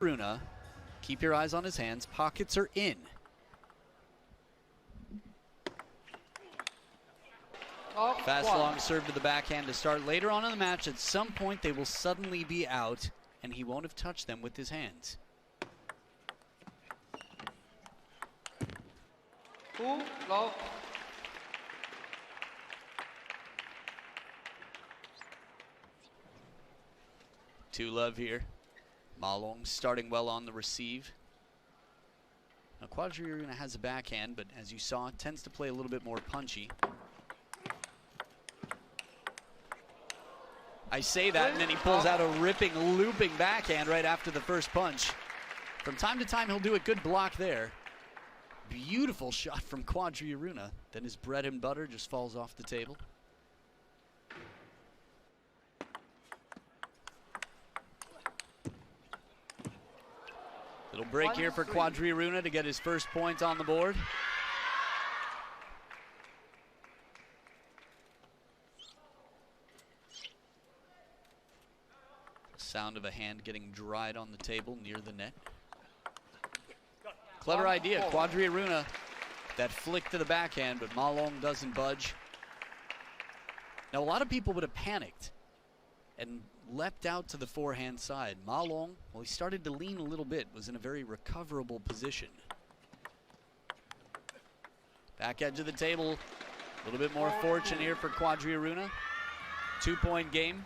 Aruna, keep your eyes on his hands. Pockets are in. Fast long serve to the backhand to start. Later on in the match, at some point, they will suddenly be out, and he won't have touched them with his hands. Low. Two love here. Ma Long starting well on the receive. Now Quadri Aruna has a backhand, but as you saw, tends to play a little bit more punchy. I say that, and then he pulls out a ripping, looping backhand right after the first punch. From time to time, he'll do a good block there. Beautiful shot from Quadri Aruna. Then his bread and butter just falls off the table. Little break here for Quadri Aruna to get his first point on the board. Sound of a hand getting dried on the table near the net. Clever idea, Quadri Aruna. That flick to the backhand, but Ma Long doesn't budge. Now a lot of people would have panicked and leapt out to the forehand side. Ma Long, well, he started to lean a little bit, was in a very recoverable position. Back edge of the table, a little bit more fortune here for Quadri Aruna. 2-point game.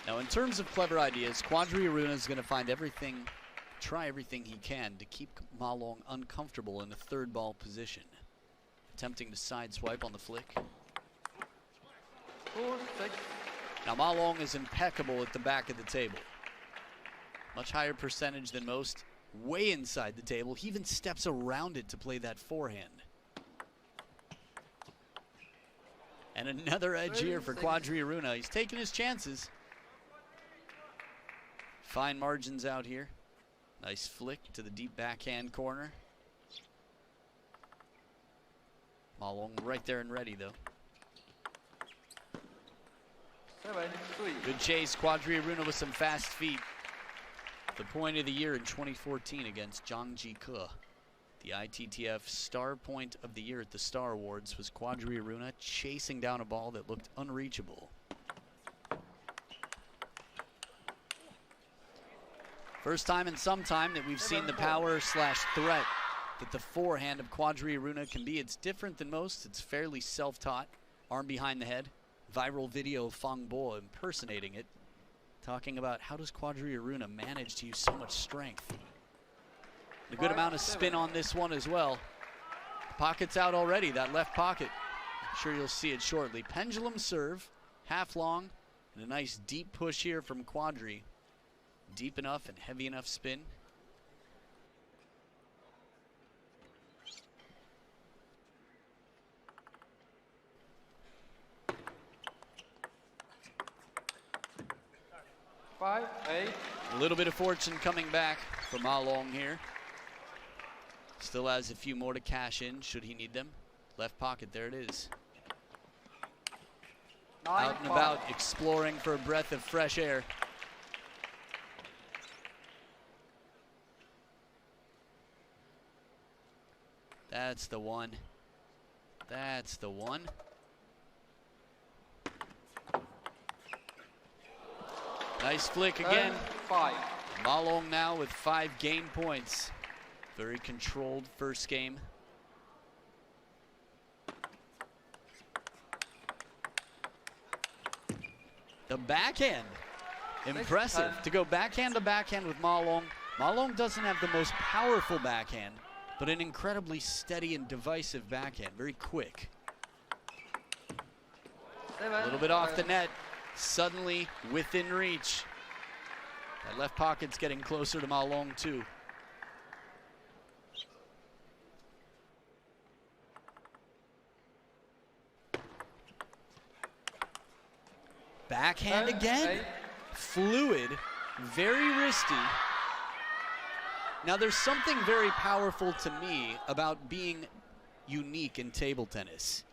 Now, in terms of clever ideas, Quadri Aruna is going to find everything, try everything he can to keep Ma Long uncomfortable in the third ball position. Attempting to sideswipe on the flick. Now, Ma Long is impeccable at the back of the table. Much higher percentage than most, way inside the table. He even steps around it to play that forehand. And another edge here for Quadri Aruna. He's taking his chances. Fine margins out here. Nice flick to the deep backhand corner. Ma Long right there and ready, though. Good chase, Quadri Aruna with some fast feet. The point of the year in 2014 against Zhang Jike. The ITTF Star Point of the Year at the Star Awards was Quadri Aruna chasing down a ball that looked unreachable. First time in some time that we've seen the power slash threat that the forehand of Quadri Aruna can be. It's different than most. It's fairly self-taught. Arm behind the head. Viral video of Fang Bo impersonating it. Talking about how does Quadri Aruna manage to use so much strength. A good amount of spin on this one as well. Pocket's out already, that left pocket. I'm sure you'll see it shortly. Pendulum serve, half long, and a nice deep push here from Quadri. Deep enough and heavy enough spin. A little bit of fortune coming back for Ma Long here. Still has a few more to cash in should he need them. Left pocket, there it is. Out and about, exploring for a breath of fresh air. That's the one. That's the one. Nice flick again. Ma Long now with 5 game points. Very controlled first game. The backhand. Impressive. To go backhand to backhand with Ma Long. Ma Long doesn't have the most powerful backhand, but an incredibly steady and divisive backhand. Very quick. A little bit off the net. Suddenly within reach. That left pocket's getting closer to Ma Long too. Backhand again. Fluid, very wristy. Now there's something very powerful to me about being unique in table tennis.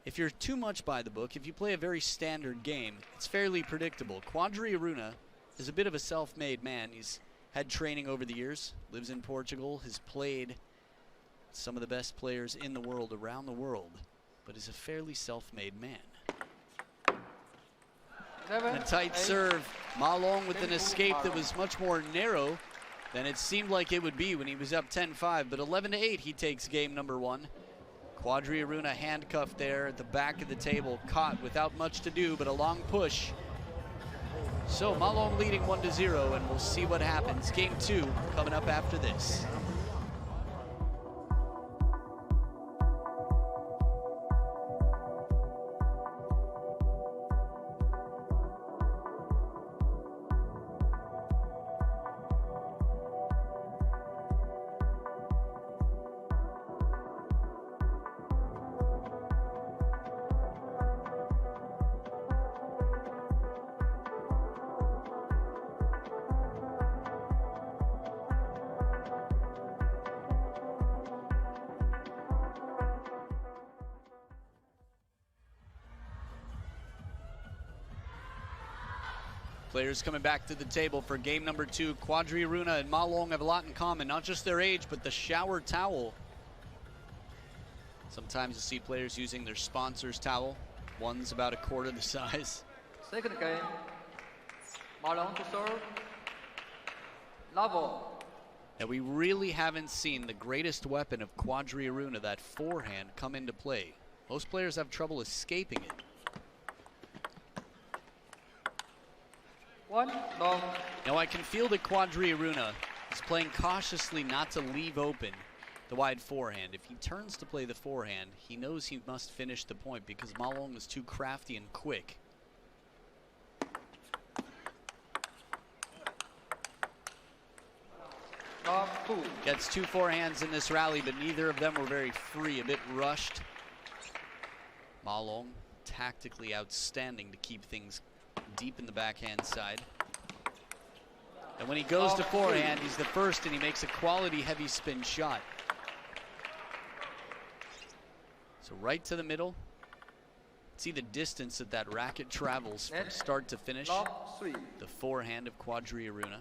If you're too much by the book, if you play a very standard game, it's fairly predictable. Quadri Aruna is a bit of a self-made man. He's had training over the years, lives in Portugal, has played some of the best players in the world around the world, but is a fairly self-made man. A tight serve. Ma Long with an escape that was much more narrow than it seemed like it would be when he was up 10-5, but 11-8 he takes game number 1. Quadri Aruna handcuffed there at the back of the table, caught without much to do but a long push. So Ma Long leading 1-0, and we'll see what happens. Game 2 coming up after this. Players coming back to the table for game number 2. Quadri Aruna and Ma Long have a lot in common, not just their age, but the shower towel. Sometimes you see players using their sponsor's towel. One's about a quarter the size. Second game, Ma Long to serve. Level. And we really haven't seen the greatest weapon of Quadri Aruna, that forehand, come into play. Most players have trouble escaping it. One, long. Now I can feel that Quadri Aruna is playing cautiously not to leave open the wide forehand. If he turns to play the forehand, he knows he must finish the point because Ma Long is too crafty and quick. Gets 2 forehands in this rally, but neither of them were very free, a bit rushed. Ma Long tactically outstanding to keep things deep in the backhand side. And when he goes to forehand, he's the first, and he makes a quality heavy spin shot. So right to the middle. See the distance that that racket travels from start to finish. The forehand of Quadri Aruna.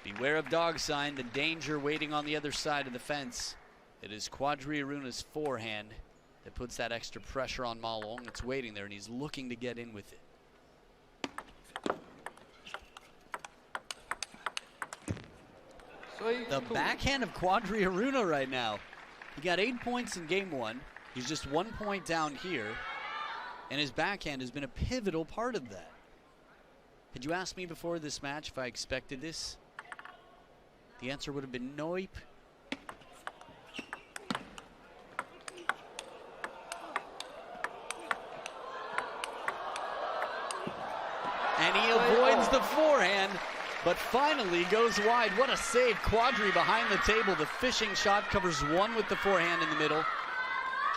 Beware of dog sign, the danger waiting on the other side of the fence. It is Quadri Aruna's forehand that puts that extra pressure on Ma Long. It's waiting there, and he's looking to get in with it. The backhand of Quadri Aruna right now. He got 8 points in game 1. He's just 1 point down here, and his backhand has been a pivotal part of that. Had you asked me before this match if I expected this, the answer would have been nope. And he avoids the forehand, but finally goes wide. What a save. Quadri behind the table. The fishing shot covers 1 with the forehand in the middle.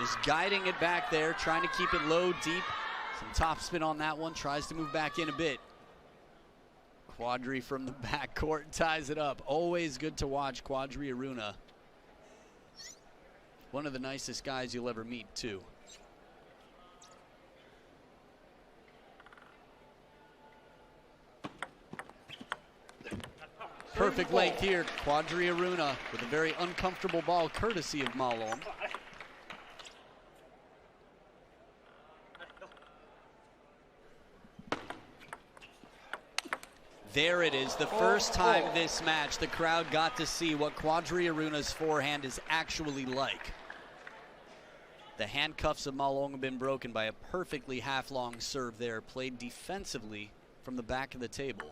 Just guiding it back there, trying to keep it low, deep. Some topspin on that one, tries to move back in a bit. Quadri from the backcourt ties it up. Always good to watch Quadri Aruna. One of the nicest guys you'll ever meet, too. Perfect length here. Quadri Aruna with a very uncomfortable ball, courtesy of Ma Long. There it is, the first time this match the crowd got to see what Quadri Aruna's forehand is actually like. The handcuffs of Ma Long have been broken by a perfectly half-long serve there, played defensively from the back of the table.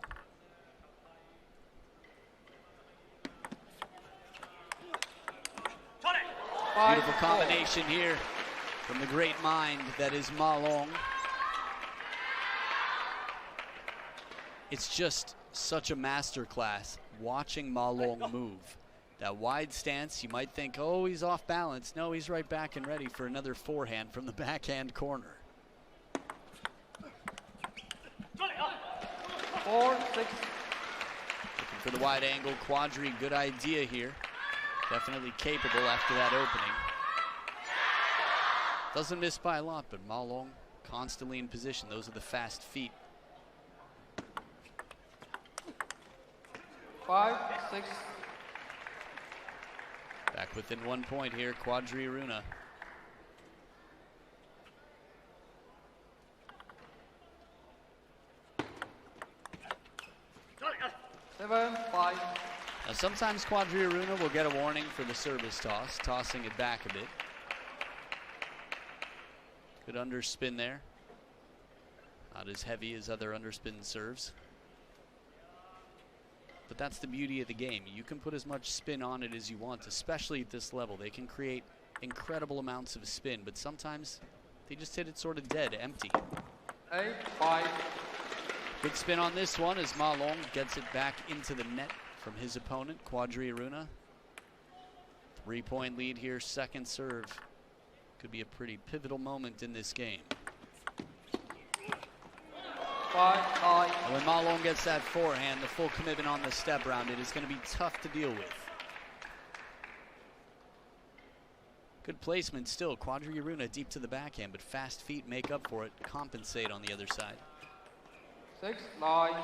Beautiful combination here from the great mind that is Ma Long. It's just such a masterclass watching Ma Long move. That wide stance, you might think, oh, he's off balance. No, he's right back and ready for another forehand from the backhand corner. 4-6. Looking for the wide angle. Quadri, good idea here. Definitely capable after that opening. Doesn't miss by a lot, but Ma Long constantly in position. Those are the fast feet. 5-6. Back within 1 point here, Quadri Aruna. Seven, 5. Now sometimes Quadri Aruna will get a warning for the service toss, tossing it back a bit. Good underspin there. Not as heavy as other underspin serves. But that's the beauty of the game. You can put as much spin on it as you want, especially at this level. They can create incredible amounts of spin, but sometimes they just hit it sort of dead, empty. 8-5. Good spin on this one as Ma Long gets it back into the net from his opponent, Quadri Aruna. 3-point lead here, second serve. Could be a pretty pivotal moment in this game. 5-9. And when Ma Long gets that forehand, the full commitment on the step round, it is going to be tough to deal with. Good placement still. Quadri Aruna deep to the backhand, but fast feet make up for it, compensate on the other side. 6-9.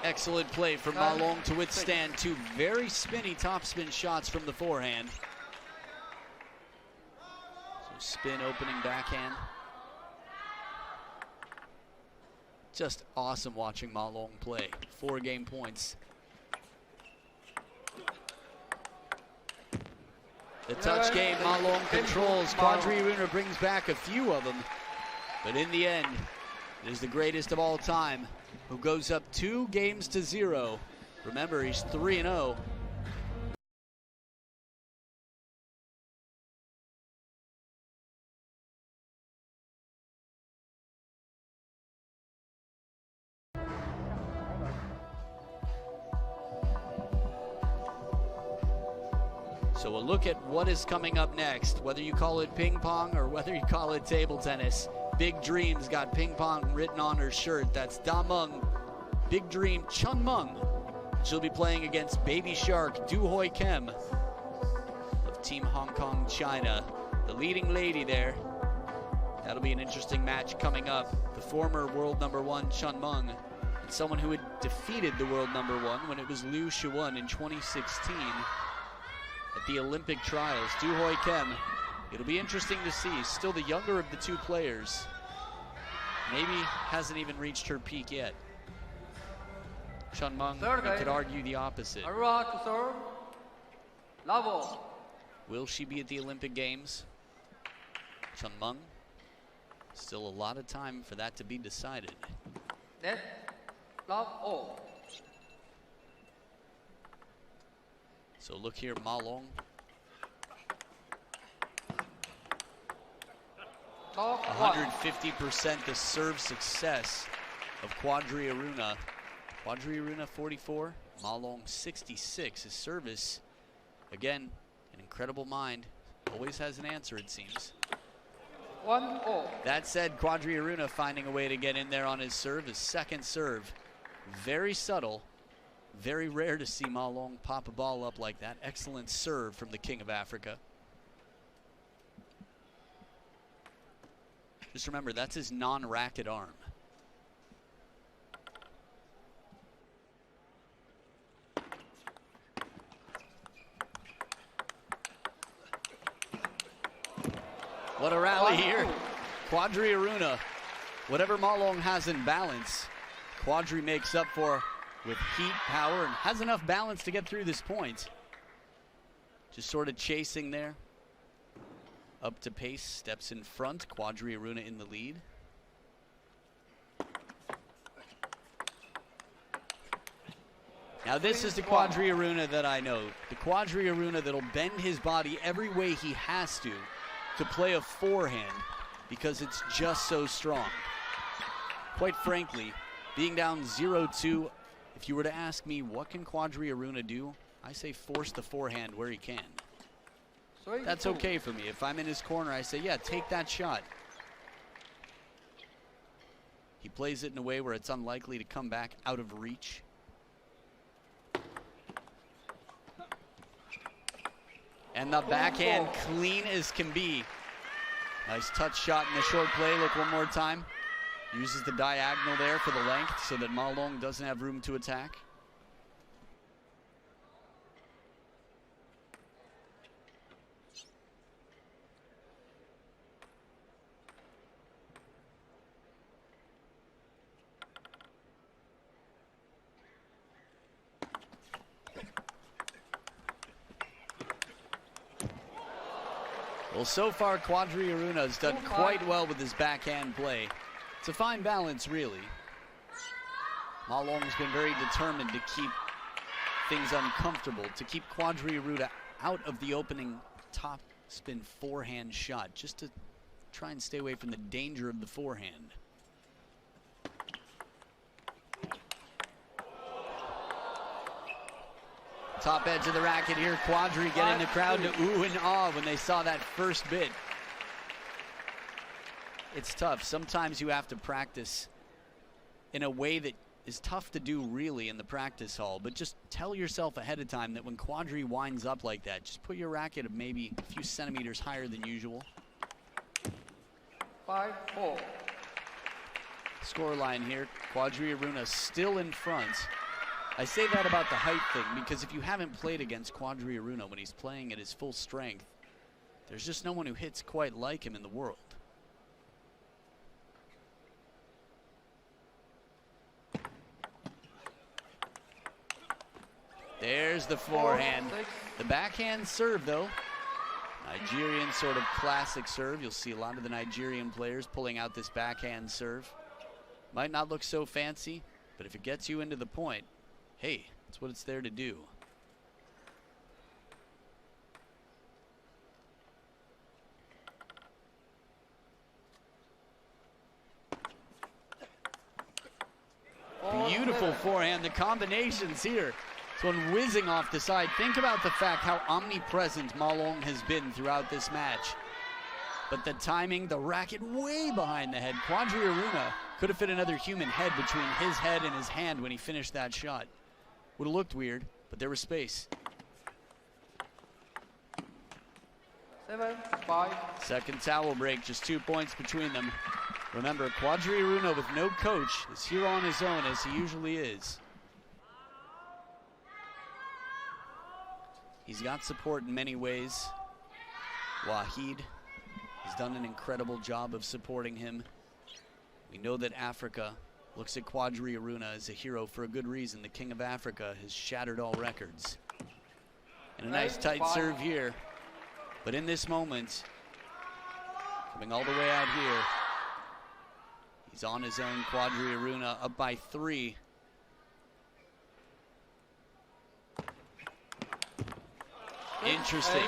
Excellent play from Ma Long to withstand two very spinny topspin shots from the forehand. So spin opening backhand. Just awesome watching Ma Long play. 4 game points. The touch game Ma Long controls. Quadri Aruna brings back a few of them. But in the end, it is the greatest of all time who goes up 2-0. Remember, he's 3-0. So we'll look at what is coming up next, whether you call it ping pong or whether you call it table tennis. Big Dreams got ping pong written on her shirt. That's Da Meng, Big Dream Chun Meng. She'll be playing against Baby Shark Du Hoi Kem of Team Hong Kong, China. The leading lady there. That'll be an interesting match coming up. The former world #1 Chun Meng, and someone who had defeated the world #1 when it was Liu Shiwen in 2016 at the Olympic trials. Du Hoi Kem. It'll be interesting to see. Still the younger of the two players. Maybe hasn't even reached her peak yet. Chun Meng, you could argue the opposite. Aruna to serve. Level. Will she be at the Olympic Games? Chun Meng. Still a lot of time for that to be decided. Net. Love all. So look here, Ma Long. 150% the serve success of Quadri Aruna. Quadri Aruna 44, Ma Long 66. His service, again, an incredible mind. Always has an answer, it seems. 1-0. That said, Quadri Aruna finding a way to get in there on his serve. His second serve, very subtle. Very rare to see Ma Long pop a ball up like that. Excellent serve from the King of Africa. Just remember, that's his non-racket arm. What a rally here. Quadri Aruna. Whatever Ma Long has in balance, Quadri makes up for with heat, power, and has enough balance to get through this point. Just sort of chasing there. Up to pace, steps in front. Quadri Aruna in the lead. Now this is the Quadri Aruna that I know. The Quadri Aruna that'll bend his body every way he has to play a forehand because it's just so strong. Quite frankly, being down 0-2, if you were to ask me what can Quadri Aruna do, I say force the forehand where he can. That's okay for me. If I'm in his corner, I say, yeah, take that shot. He plays it in a way where it's unlikely to come back out of reach. And the backhand clean as can be. Nice touch shot in the short play. Look one more time. Uses the diagonal there for the length so that Ma Long doesn't have room to attack. Well, so far, Quadri Aruna has done quite well with his backhand play. It's a fine balance, really. Ma Long's been very determined to keep things uncomfortable, to keep Quadri Aruna out of the opening top spin forehand shot, just to try and stay away from the danger of the forehand. Top edge of the racket here, Quadri getting the crowd to ooh and ah when they saw that first bit. It's tough. Sometimes you have to practice in a way that is tough to do really in the practice hall, but just tell yourself ahead of time that when Quadri winds up like that, just put your racket maybe a few centimeters higher than usual. 5-4. Scoreline here, Quadri Aruna still in front. I say that about the height thing because if you haven't played against Quadri Aruna when he's playing at his full strength, there's just no one who hits quite like him in the world. There's the forehand. The backhand serve, though. Nigerian sort of classic serve. You'll see a lot of the Nigerian players pulling out this backhand serve. Might not look so fancy, but if it gets you into the point, hey, that's what it's there to do. Beautiful forehand. The combinations here. This one whizzing off the side. Think about the fact how omnipresent Ma Long has been throughout this match. But the timing, the racket way behind the head. Quadri Aruna could have fit another human head between his head and his hand when he finished that shot. Would have looked weird, but there was space. 7-5. Second towel break, just 2 points between them. Remember, Quadri Aruna with no coach is here on his own as he usually is. He's got support in many ways. Wahid has done an incredible job of supporting him. We know that Africa looks at Quadri Aruna as a hero for a good reason. The King of Africa has shattered all records. And a nice tight serve here. But in this moment, coming all the way out here, he's on his own. Quadri Aruna up by 3. Interesting.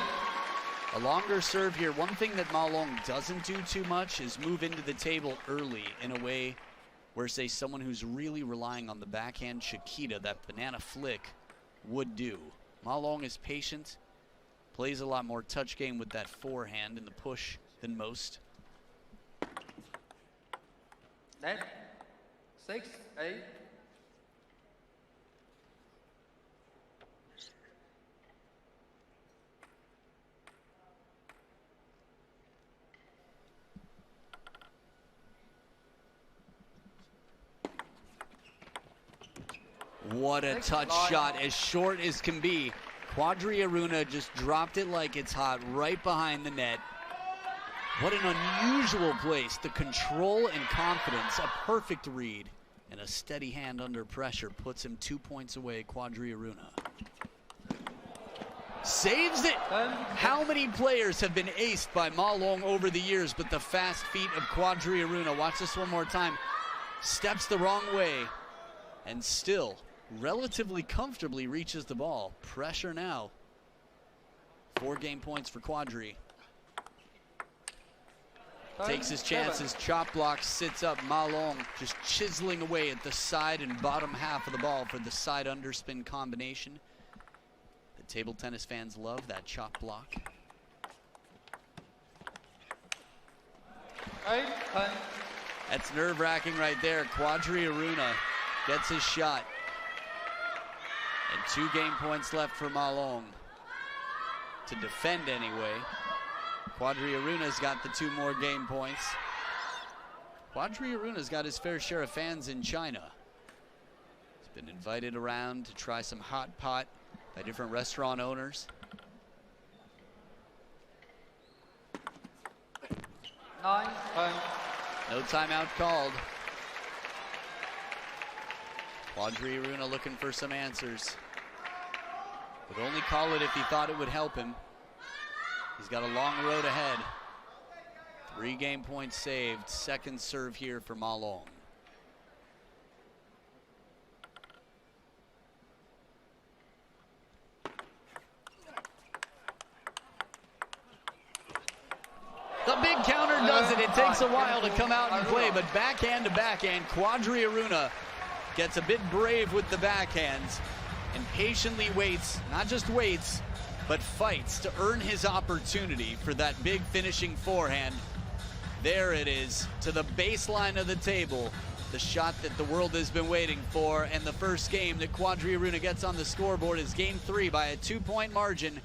A longer serve here. One thing that Ma Long doesn't do too much is move into the table early in a way where, say, someone who's really relying on the backhand Chiquita, that banana flick, would do. Ma Long is patient, plays a lot more touch game with that forehand and the push than most. Net 6-8. What a touch shot, as short as can be. Quadri Aruna just dropped it like it's hot right behind the net. What an unusual place. The control and confidence, a perfect read, and a steady hand under pressure puts him 2 points away, Quadri Aruna. Saves it! How many players have been aced by Ma Long over the years, but the fast feet of Quadri Aruna, watch this one more time, steps the wrong way, and still relatively comfortably reaches the ball. Pressure now. 4 game points for Quadri. Takes his chances, chop block, sits up. Ma Long just chiseling away at the side and bottom half of the ball for the side underspin combination. The table tennis fans love that chop block. 8, 10. That's nerve-wracking right there. Quadri Aruna gets his shot. And 2 game points left for Ma Long. To defend anyway. Quadri Aruna's got the 2 more game points. Quadri Aruna's got his fair share of fans in China. He's been invited around to try some hot pot by different restaurant owners. 9, 10. No timeout called. Quadri Aruna looking for some answers. Would only call it if he thought it would help him. He's got a long road ahead. 3 game points saved. Second serve here for Ma Long. The big counter does it. It takes a while to come out and play, but backhand to backhand, Quadri Aruna gets a bit brave with the backhands and patiently waits, not just waits, but fights to earn his opportunity for that big finishing forehand. There it is, to the baseline of the table, the shot that the world has been waiting for, and the first game that Quadri Aruna gets on the scoreboard is game 3 by a 2-point margin.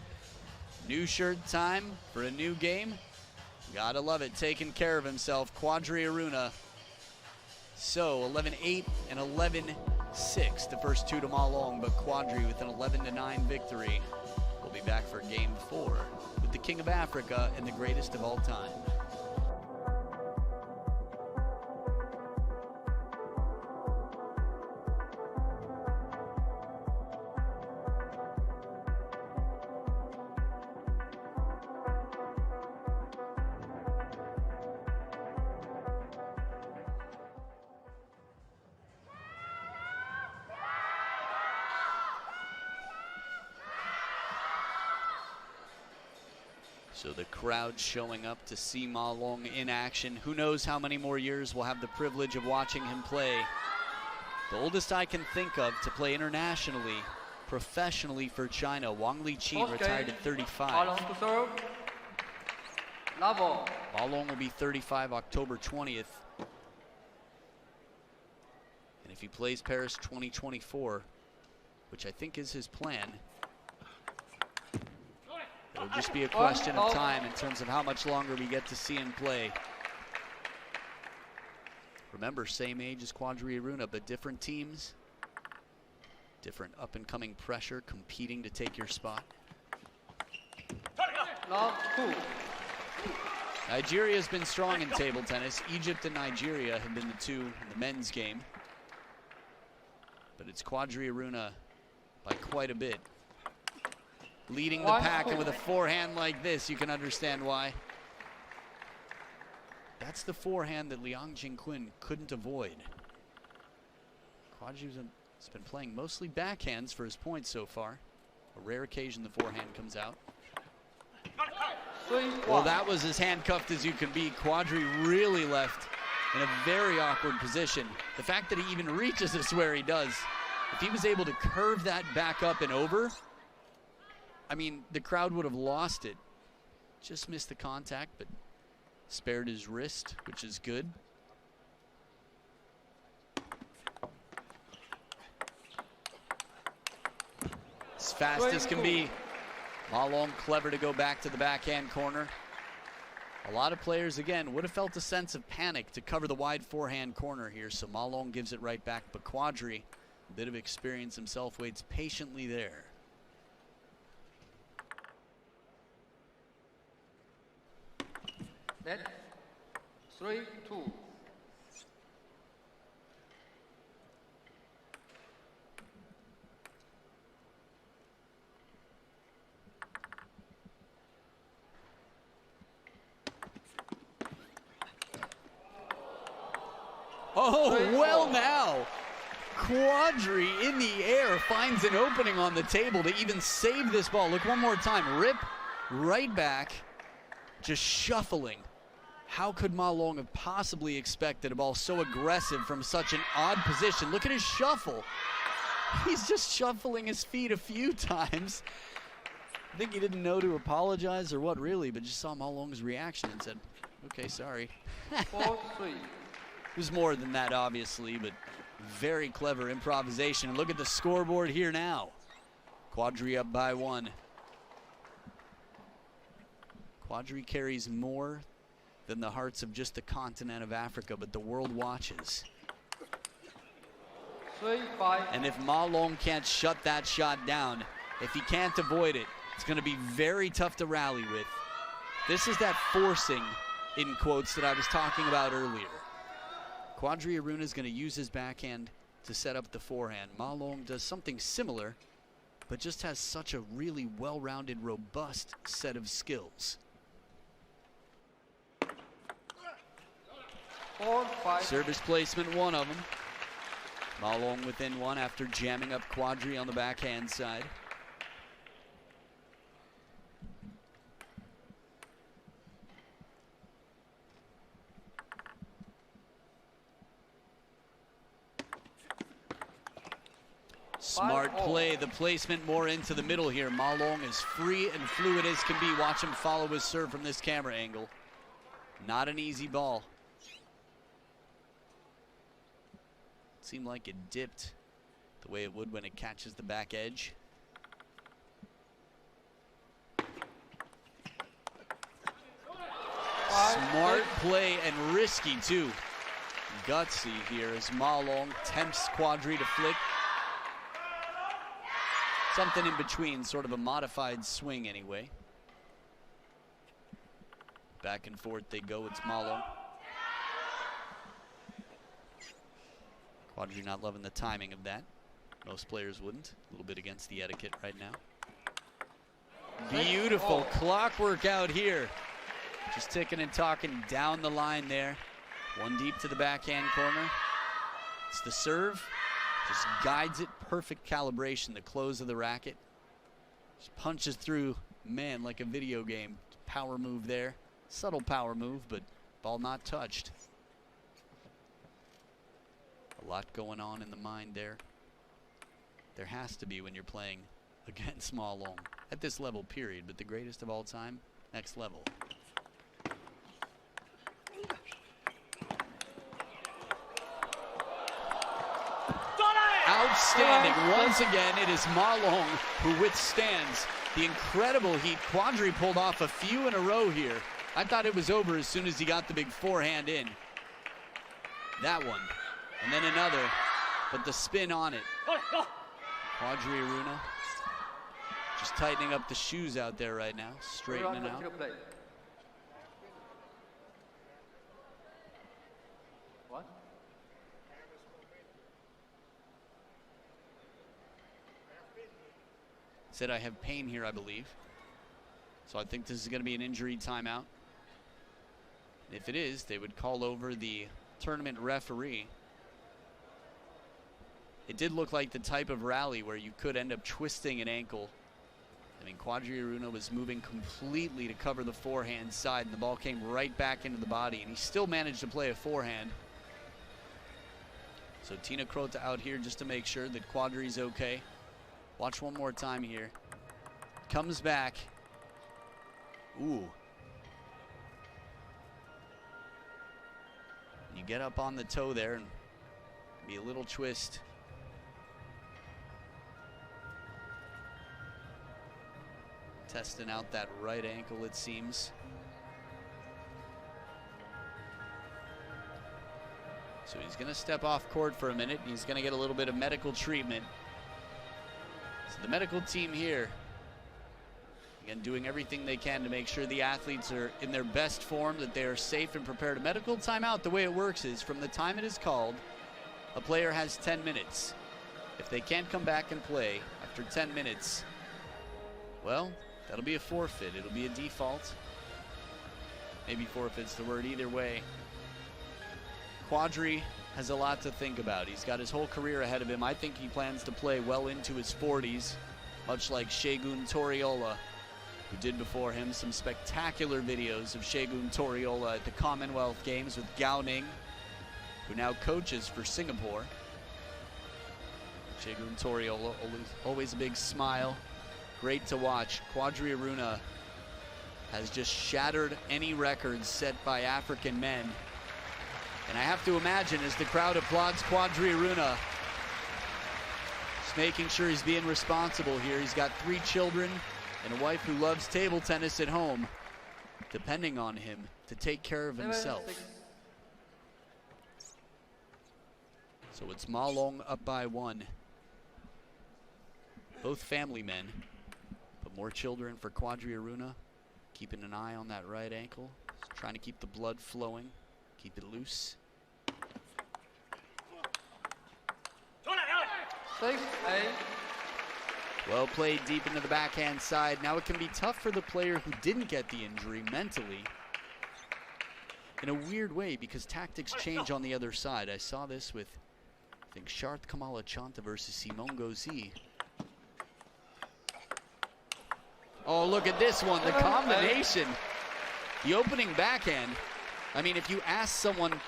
New shirt time for a new game. Gotta love it, taking care of himself, Quadri Aruna. So 11-8 and 11-6, the first 2 to Ma Long, but Quadri with an 11-9 victory. We'll be back for game 4 with the King of Africa and the greatest of all time. So the crowd showing up to see Ma Long in action. Who knows how many more years we'll have the privilege of watching him play. The oldest I can think of to play internationally, professionally for China, Wang Liqin, retired at 35. Ma Long to serve. Level. Ma Long will be 35 October 20th. And if he plays Paris 2024, which I think is his plan, it'll just be a question of time in terms of how much longer we get to see him play. Remember, same age as Quadri Aruna, but different teams, different up-and-coming pressure competing to take your spot. Love 2. Nigeria's been strong in table tennis. Egypt and Nigeria have been the 2 in the men's game. But it's Quadri Aruna by quite a bit, leading the pack, and with a forehand like this, you can understand why. That's the forehand that Liang Jingquin couldn't avoid. Quadri's been playing mostly backhands for his points so far. A rare occasion the forehand comes out. Well, that was as handcuffed as you can be. Quadri really left in a very awkward position. The fact that he even reaches us where he does, if he was able to curve that back up and over, I mean, the crowd would have lost it. Just missed the contact, but spared his wrist, which is good. As fast as can be. Ma Long clever to go back to the backhand corner. A lot of players, again, would have felt a sense of panic to cover the wide forehand corner here, so Ma Long gives it right back, but Quadri, a bit of experience himself, waits patiently there. Net 3, 2. Oh, well now. Quadri in the air finds an opening on the table to even save this ball. Look one more time. Rip right back, just shuffling. How could Ma Long have possibly expected a ball so aggressive from such an odd position? Look at his shuffle. He's just shuffling his feet a few times. I think he didn't know to apologize or what really, but just saw Ma Long's reaction and said, okay, sorry. 4-3. It was more than that, obviously, but very clever improvisation. And look at the scoreboard here now. Quadri up by 1. Quadri carries more than the hearts of just the continent of Africa, but the world watches. 3-5. And if Ma Long can't shut that shot down, if he can't avoid it, it's going to be very tough to rally with. This is that forcing, in quotes, that I was talking about earlier. Quadri Aruna is going to use his backhand to set up the forehand. Ma Long does something similar, but just has such a really well-rounded, robust set of skills. 4-5. Service placement, one of them. Ma Long within one after jamming up Quadri on the backhand side. Smart play, the placement more into the middle here. Ma Long is free and fluid as can be. Watch him follow his serve from this camera angle. Not an easy ball. Seemed like it dipped the way it would when it catches the back edge. Smart play and risky too. Gutsy here as Ma Long tempts Quadri to flick. Something in between, sort of a modified swing anyway. Back and forth they go, it's Ma Long. Quadri not loving the timing of that. Most players wouldn't. A little bit against the etiquette right now. Beautiful clockwork out here. Just ticking and talking down the line there. One deep to the backhand corner. It's the serve. Just guides it. Perfect calibration. The close of the racket. Just punches through, man, like a video game. Power move there. Subtle power move, but ball not touched. A lot going on in the mind there. There has to be when you're playing against Ma Long. At this level, period. But the greatest of all time, next level. Outstanding. Once again, it is Ma Long who withstands the incredible heat. Quadri pulled off a few in a row here. I thought it was over as soon as he got the big forehand in. That one. And then another. But the spin on it. Quadri Aruna just tightening up the shoes out there right now. Straightening out. What? Said I have pain here, I believe. So I think this is going to be an injury timeout. If it is, they would call over the tournament referee. It did look like the type of rally where you could end up twisting an ankle. I mean, Quadri Aruna was moving completely to cover the forehand side, and the ball came right back into the body, and he still managed to play a forehand. So Tina Krota out here just to make sure that Quadri's okay. Watch one more time here. Comes back. Ooh. You get up on the toe there and be a little twist. Testing out that right ankle, it seems. So he's going to step off court for a minute. He's going to get a little bit of medical treatment. So the medical team here, again, doing everything they can to make sure the athletes are in their best form, that they are safe and prepared. A medical timeout, the way it works is from the time it is called, a player has 10 minutes. If they can't come back and play after 10 minutes, well, that'll be a forfeit. It'll be a default. Maybe forfeit's the word. Either way, Quadri has a lot to think about. He's got his whole career ahead of him. I think he plans to play well into his 40s, much like Shogun Toriola, who did before him. Some spectacular videos of Shogun Toriola at the Commonwealth Games with Gao Ning, who now coaches for Singapore. Shogun Toriola, always a big smile. Great to watch. Quadri Aruna has just shattered any records set by African men. And I have to imagine, as the crowd applauds Quadri Aruna, just making sure he's being responsible here. He's got 3 children and a wife who loves table tennis at home, depending on him to take care of himself. So it's Ma Long up by 1. Both family men, but more children for Quadri Aruna. Keeping an eye on that right ankle, trying to keep the blood flowing, keep it loose. 6-8. Well played deep into the backhand side. Now it can be tough for the player who didn't get the injury mentally, in a weird way, because tactics change on the other side. I saw this with, I think, Sharth Kamala Chanta versus Simone Gauzy. Oh, look at this one, the combination. The opening backhand. I mean, if you ask someone,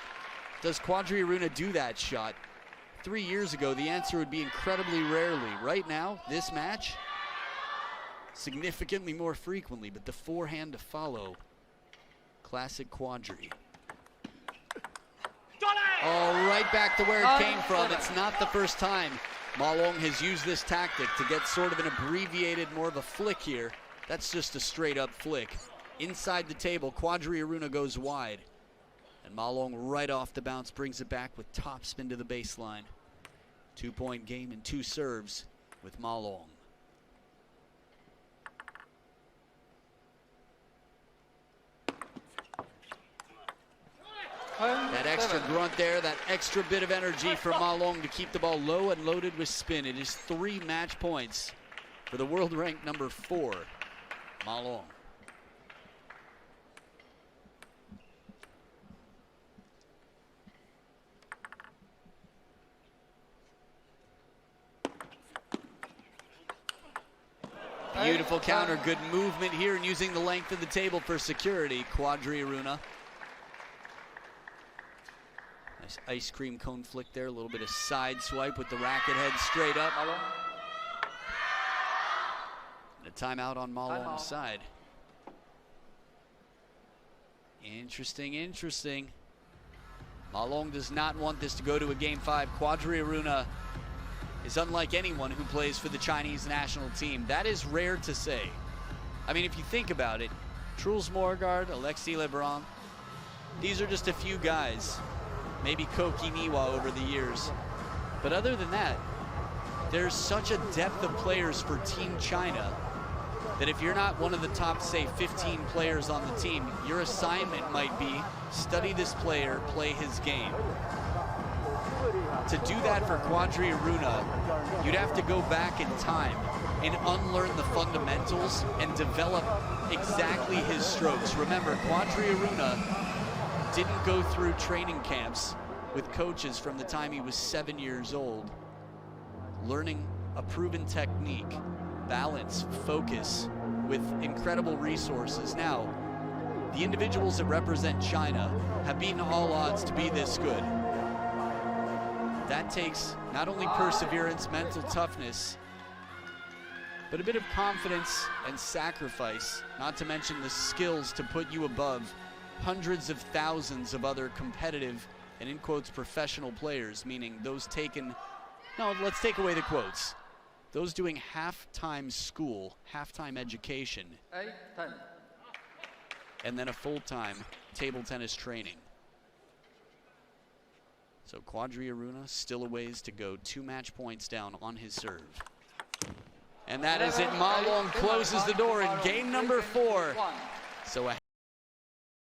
does Quadri Aruna do that shot? 3 years ago, the answer would be incredibly rarely. Right now, this match, significantly more frequently, but the forehand to follow. Classic Quadri. Oh, right back to where it came from. It's not the first time Ma Long has used this tactic to get sort of an abbreviated, more of a flick here. That's just a straight up flick. Inside the table, Quadri Aruna goes wide. And Ma Long right off the bounce brings it back with topspin to the baseline. 2-point game and 2 serves with Ma Long. That extra grunt there, that extra bit of energy for Ma Long to keep the ball low and loaded with spin. It is 3 match points for the world ranked number 4, Ma Long. Beautiful counter, good movement here, and using the length of the table for security, Quadri Aruna. Nice ice cream cone flick there, a little bit of side swipe with the racket head straight up. And a timeout on Ma Long's side. Interesting, interesting. Ma Long does not want this to go to a game 5. Quadri Aruna is unlike anyone who plays for the Chinese national team. That is rare to say. I mean, if you think about it, Truls Morgaard, Alexis Lebrun, these are just a few guys. Maybe Koki Niwa over the years. But other than that, there's such a depth of players for Team China that if you're not one of the top, say, 15 players on the team, your assignment might be study this player, play his game. To do that for Quadri Aruna, you'd have to go back in time and unlearn the fundamentals and develop exactly his strokes. Remember, Quadri Aruna didn't go through training camps with coaches from the time he was 7 years old, learning a proven technique, balance, focus, with incredible resources. Now, the individuals that represent China have beaten all odds to be this good. That takes not only perseverance, mental toughness, but a bit of confidence and sacrifice, not to mention the skills to put you above hundreds of thousands of other competitive and, in quotes, professional players, meaning those taken, no, let's take away the quotes, those doing half-time school, half-time education, 8-10. and then a full-time table tennis training. So Quadri Aruna still a ways to go, 2 match points down on his serve. And that is it. Ma Long closes the door in game number 4. So a